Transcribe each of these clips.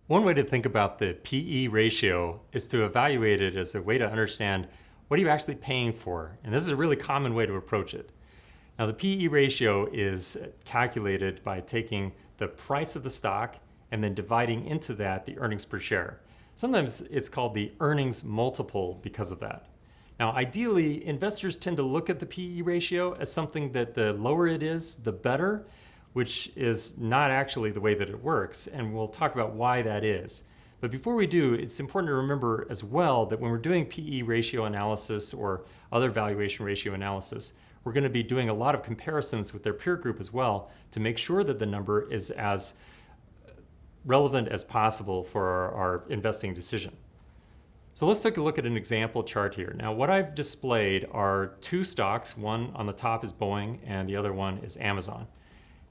One way to think about the PE ratio is to evaluate it as a way to understand what are you actually paying for. And this is a really common way to approach it. Now, the PE ratio is calculated by taking the price of the stock and then dividing into that the earnings per share. Sometimes it's called the earnings multiple because of that. Now, ideally, investors tend to look at the PE ratio as something that the lower it is, the better, which is not actually the way that it works, and we'll talk about why that is. But before we do, it's important to remember as well that when we're doing PE ratio analysis or other valuation ratio analysis, we're going to be doing a lot of comparisons with their peer group as well to make sure that the number is as relevant as possible for our investing decision. So let's take a look at an example chart here. Now, what I've displayed are two stocks. One on the top is Boeing and the other one is Amazon.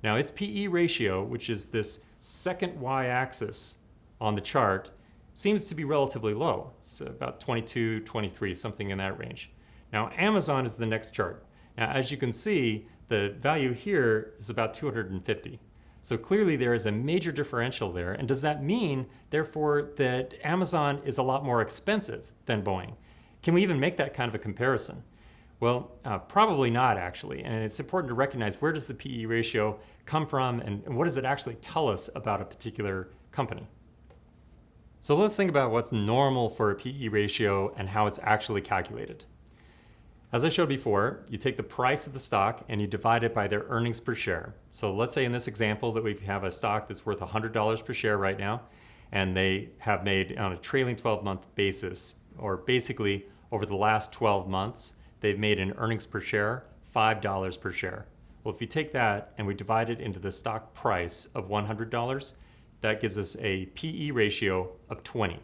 Now, its PE ratio, which is this second y-axis on the chart, seems to be relatively low. It's about 22, 23, something in that range. Now, Amazon is the next chart. Now, as you can see, the value here is about 250. So clearly there is a major differential there. And does that mean, therefore, that Amazon is a lot more expensive than Boeing? Can we even make that kind of a comparison? Well, probably not actually. And it's important to recognize, where does the PE ratio come from and what does it actually tell us about a particular company? So let's think about what's normal for a PE ratio and how it's actually calculated. As I showed before, you take the price of the stock and you divide it by their earnings per share. So let's say in this example that we have a stock that's worth $100 per share right now, and they have made, on a trailing 12-month basis, or basically over the last 12 months, they've made an earnings per share $5 per share. Well, if you take that and we divide it into the stock price of $100, that gives us a PE ratio of 20.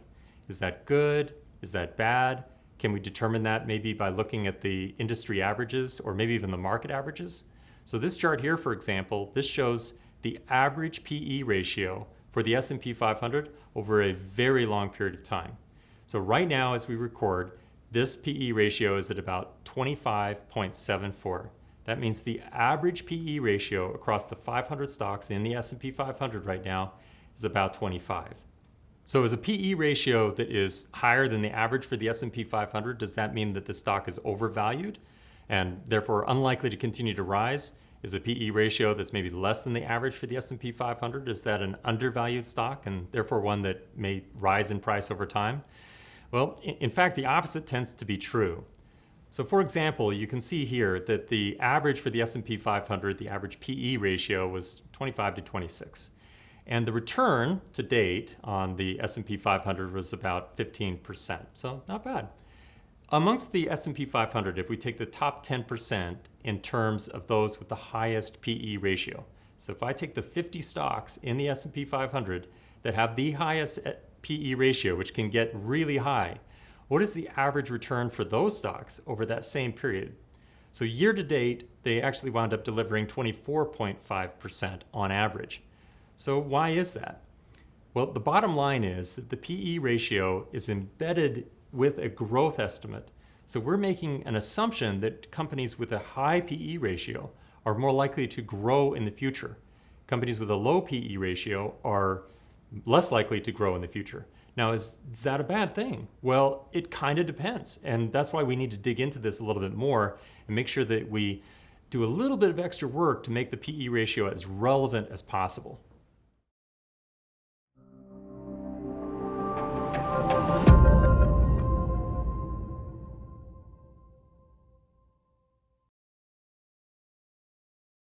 Is that good? Is that bad? Can we determine that maybe by looking at the industry averages or maybe even the market averages? So this chart here, for example, this shows the average PE ratio for the S&P 500 over a very long period of time. So right now, as we record, this PE ratio is at about 25.74. That means the average PE ratio across the 500 stocks in the S&P 500 right now is about 25. So as a PE ratio that is higher than the average for the S&P 500, does that mean that the stock is overvalued and therefore unlikely to continue to rise? Is a PE ratio that's maybe less than the average for the S&P 500, is that an undervalued stock and therefore one that may rise in price over time? Well, in fact, the opposite tends to be true. So for example, you can see here that the average for the S&P 500, the average PE ratio was 25 to 26. And the return to date on the S&P 500 was about 15%, so not bad. Amongst the S&P 500, if we take the top 10% in terms of those with the highest PE ratio, so if I take the 50 stocks in the S&P 500 that have the highest PE ratio, which can get really high, what is the average return for those stocks over that same period? So year to date, they actually wound up delivering 24.5% on average. So why is that? Well, the bottom line is that the PE ratio is embedded with a growth estimate. So we're making an assumption that companies with a high PE ratio are more likely to grow in the future. Companies with a low PE ratio are less likely to grow in the future. Now, is that a bad thing? Well, it kind of depends. And that's why we need to dig into this a little bit more and make sure that we do a little bit of extra work to make the PE ratio as relevant as possible.